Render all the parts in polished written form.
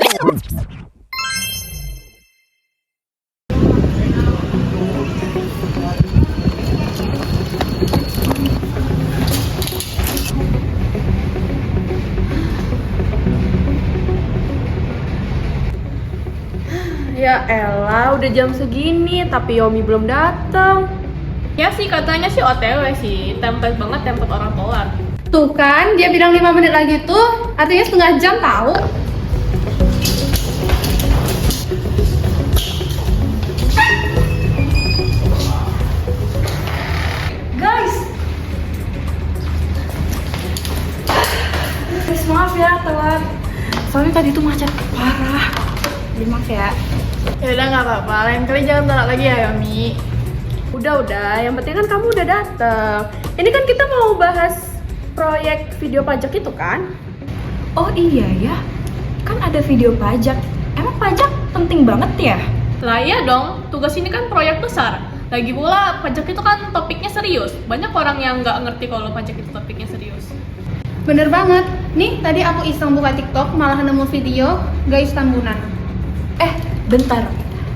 Ya elah, udah jam segini tapi Yomi belum datang. Ya sih katanya sih OTW sih, template banget template orang tua. Tuh kan, dia bilang 5 menit lagi tuh, artinya setengah jam tahu. Guys, maaf ya telat. Soalnya tadi tuh macet parah. Maaf ya. Ya udah nggak apa-apa, lain kali jangan telat lagi ya Yomi. Udah, yang penting kan kamu udah dateng. Ini kan kita mau bahas proyek video pajak itu kan? Oh iya ya, kan ada video pajak. Emang pajak penting banget ya? Lah iya dong, tugas ini kan proyek besar. Lagi pula pajak itu kan topiknya serius. Banyak orang yang nggak ngerti kalau pajak itu topiknya serius. Bener banget. Nih, tadi aku iseng buka TikTok malah nemu video guys tambunan. Bentar,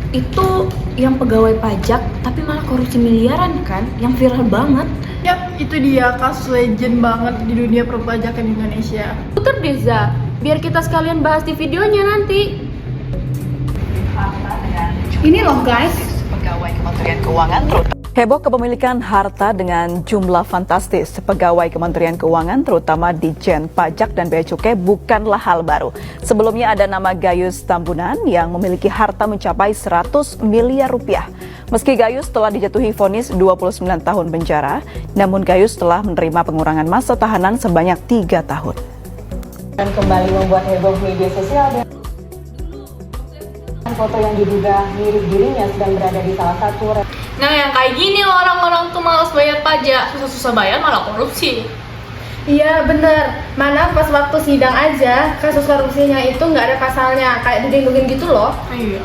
itu yang pegawai pajak tapi malah korupsi miliaran kan? Yang viral banget. Yap, itu dia kasus legend banget di dunia perpajakan Indonesia. Puter Deza, biar kita sekalian bahas di videonya nanti. Ini loh guys. Pegawai Kementerian Keuangan Heboh kepemilikan harta dengan jumlah fantastis. Pegawai Kementerian Keuangan terutama Ditjen Pajak dan Bea Cukai bukanlah hal baru. Sebelumnya ada nama Gayus Tambunan yang memiliki harta mencapai 100 miliar rupiah. Meski Gayus telah dijatuhi vonis 29 tahun penjara, namun Gayus telah menerima pengurangan masa tahanan sebanyak 3 tahun. Dan kembali membuat heboh media sosial dengan foto yang diduga mirip dirinya sedang berada di salah satu. Nah yang kayak gini loh orang-orang tuh malas bayar pajak, susah-susah bayar malah korupsi. Iya bener, mana pas waktu sidang aja kasus korupsinya itu nggak ada pasalnya, kayak didengungin gitu loh. Iya.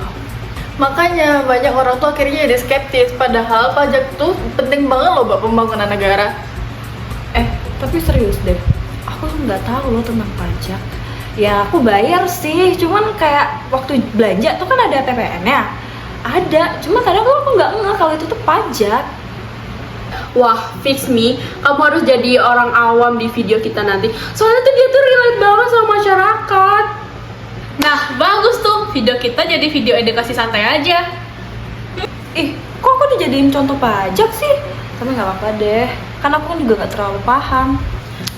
Makanya banyak orang tuh akhirnya jadi skeptis, padahal pajak tuh penting banget loh buat pembangunan negara. Tapi serius deh, aku tuh nggak tahu loh tentang pajak. Ya aku bayar sih, cuman kayak waktu belanja tuh kan ada PPN-nya. Ada, cuma kadang aku nggak ngeh kalau itu tuh pajak. Wah, fix me, kamu harus jadi orang awam di video kita nanti. Soalnya tuh dia tuh relate banget sama masyarakat. Nah bagus tuh, video kita jadi video edukasi santai aja. Kok aku dijadiin contoh pajak sih? Tapi nggak apa-apa deh, kan aku kan juga nggak terlalu paham.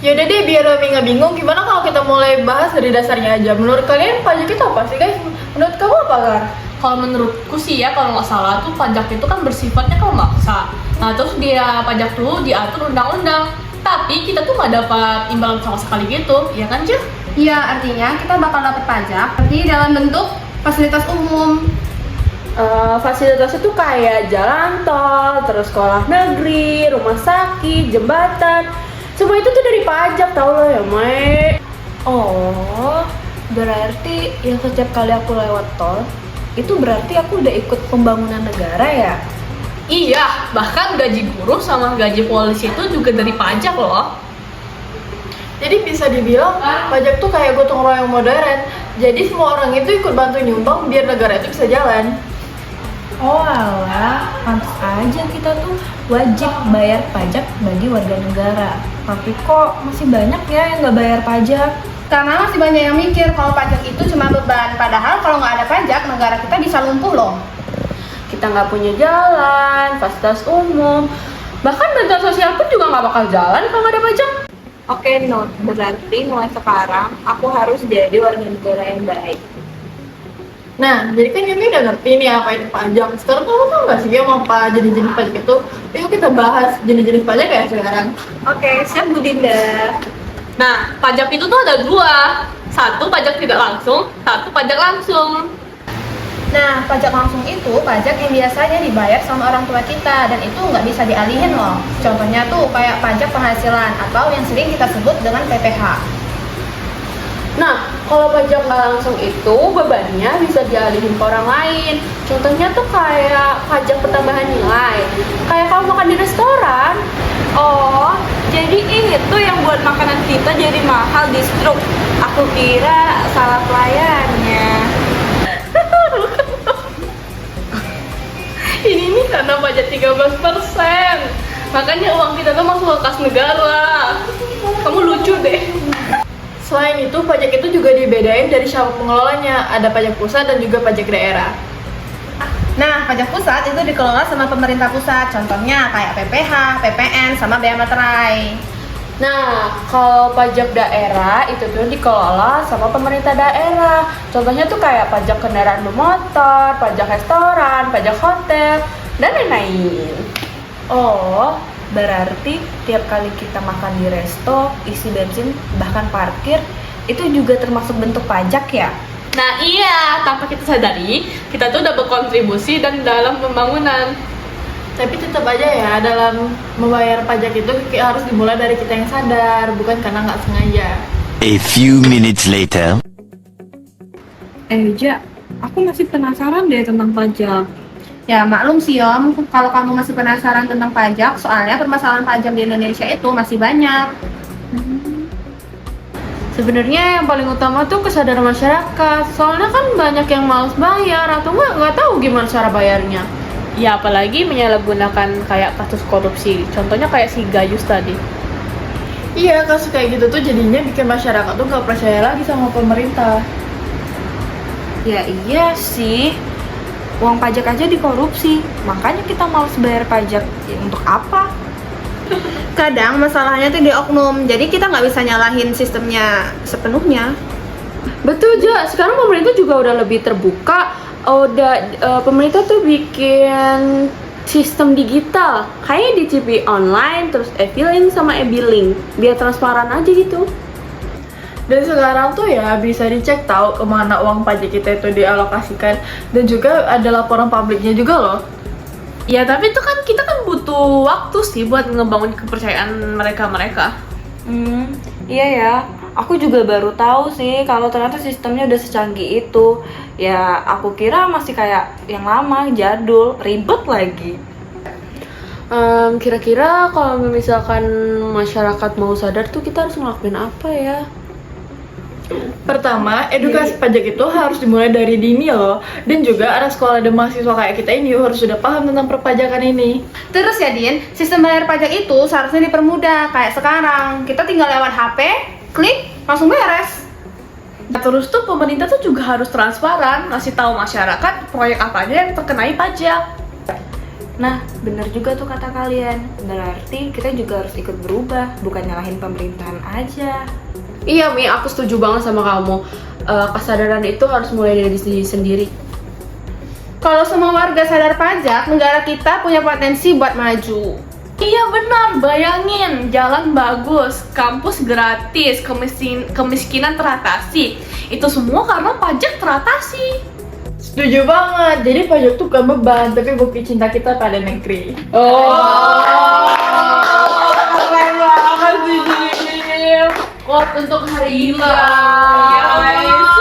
Yaudah deh, biar Romi nggak bingung, gimana kalau kita mulai bahas dari dasarnya aja. Menurut kalian pajak itu apa sih guys? Menurut kamu apa Gar? Kalau menurutku sih ya, kalau nggak salah tuh pajak itu kan bersifatnya kalau maksa. Nah terus dia pajak tuh diatur undang-undang, tapi kita tuh nggak dapat imbalan sama sekali gitu, ya kan Cil? Iya, artinya kita bakal dapat pajak, tapi dalam bentuk fasilitas umum. Fasilitas itu kayak jalan tol, terus sekolah negeri, rumah sakit, jembatan. Semua itu tuh dari pajak, tau lo ya, Mai. Oh, berarti yang setiap kali aku lewat tol, itu berarti aku udah ikut pembangunan negara ya? Iya, bahkan gaji guru sama gaji polisi itu juga dari pajak loh. Jadi bisa dibilang pajak tuh kayak gotong royong modern. Jadi semua orang itu ikut bantu nyumbang biar negara itu bisa jalan. Oh alah, pantas aja kita tuh wajib bayar pajak bagi warga negara. Tapi kok masih banyak ya yang nggak bayar pajak? Karena masih banyak yang mikir kalau pajak itu cuma beban. Padahal kalau nggak ada pajak, negara kita bisa lumpuh loh. Kita nggak punya jalan, fasilitas umum, bahkan bantuan sosial pun juga nggak bakal jalan kalau nggak ada pajak. Oke, Not. Berarti mulai sekarang aku harus jadi warga negara yang baik. Nah, jadi kan Yumi udah ngerti nih apa itu pajak. Sekarang kamu tau nggak sih apa jenis-jenis pajak itu? Yuk kita bahas jenis-jenis pajak ya sekarang. Oke, siap Bu Dinda. Nah, pajak itu tuh ada dua. Satu pajak tidak langsung, satu pajak langsung. Nah, pajak langsung itu pajak yang biasanya dibayar sama orang tua kita dan itu nggak bisa dialihin loh. Contohnya tuh kayak pajak penghasilan atau yang sering kita sebut dengan PPh. Nah, kalau pajak nggak langsung itu bebannya bisa dialihin ke orang lain. Contohnya tuh kayak pajak pertambahan nilai. Kayak kalau makan di restoran. Oh, jadi itu yang buat makanan kita jadi mahal di struk. Aku kira salah pelayannya. karena pajak 13%. Makanya uang kita tuh masuk ke kas negara. Kamu lucu deh. Selain itu, pajak itu juga dibedain dari siapa pengelolanya. Ada pajak pusat dan juga pajak daerah. Nah, pajak pusat itu dikelola sama pemerintah pusat. Contohnya kayak PPH, PPN, sama bea materai. Nah, kalau pajak daerah itu tuh dikelola sama pemerintah daerah. Contohnya tuh kayak pajak kendaraan bermotor, pajak restoran, pajak hotel, dan lain-lain. Oh, berarti tiap kali kita makan di resto, isi bensin, bahkan parkir, itu juga termasuk bentuk pajak ya? Nah iya, tanpa kita sadari, kita tuh udah berkontribusi dan dalam pembangunan. Tapi tetap aja ya, dalam membayar pajak itu harus dimulai dari kita yang sadar, bukan karena nggak sengaja. A few minutes later. Ja, aku masih penasaran deh tentang pajak. Ya maklum sih Om, kalau kamu masih penasaran tentang pajak, soalnya permasalahan pajak di Indonesia itu masih banyak. Sebenarnya yang paling utama tuh kesadaran masyarakat. Soalnya kan banyak yang malas bayar atau nggak tahu gimana cara bayarnya. Ya apalagi menyalahgunakan kayak kasus korupsi. Contohnya kayak si Gayus tadi. Iya, kasus kayak gitu tuh jadinya bikin masyarakat tuh nggak percaya lagi sama pemerintah. Ya iya sih, uang pajak aja dikorupsi, makanya kita malas bayar pajak. Ya, untuk apa? Kadang masalahnya tuh di oknum, jadi kita nggak bisa nyalahin sistemnya sepenuhnya. Betul juga, sekarang pemerintah juga udah lebih terbuka. Pemerintah tuh bikin sistem digital, kayak DCP online, terus e-filing sama e-billing, biar transparan aja gitu. Dan sekarang tuh ya bisa dicek tahu kemana uang pajak kita itu dialokasikan, dan juga ada laporan publiknya juga loh. Ya tapi itu kan kita kan butuh waktu sih buat ngebangun kepercayaan mereka. Iya ya, aku juga baru tahu sih kalau ternyata sistemnya udah secanggih itu. Ya aku kira masih kayak yang lama, jadul, ribet lagi. Kira-kira kalau misalkan masyarakat mau sadar tuh kita harus ngelakuin apa ya? Pertama, edukasi pajak itu harus dimulai dari dini loh. Dan juga anak sekolah dan mahasiswa kayak kita ini harus sudah paham tentang perpajakan ini. Terus ya Din, sistem bayar pajak itu seharusnya dipermudah kayak sekarang. Kita tinggal lewat HP, klik, langsung beres. Nah, terus tuh pemerintah tuh juga harus transparan, ngasih tahu masyarakat proyek apa aja yang terkenai pajak. Nah, bener juga tuh kata kalian. Berarti kita juga harus ikut berubah, bukan nyalahin pemerintahan aja. Iya Mi, aku setuju banget sama kamu. Kesadaran itu harus mulai dari diri sendiri. Kalau semua warga sadar pajak, negara kita punya potensi buat maju. Iya benar, bayangin jalan bagus, kampus gratis, kemiskinan teratasi. Itu semua karena pajak teratasi. Setuju banget, jadi pajak tuh bukan beban, tapi bukti cinta kita pada negeri. Keren banget sih Jim. Quote untuk hari ini guys.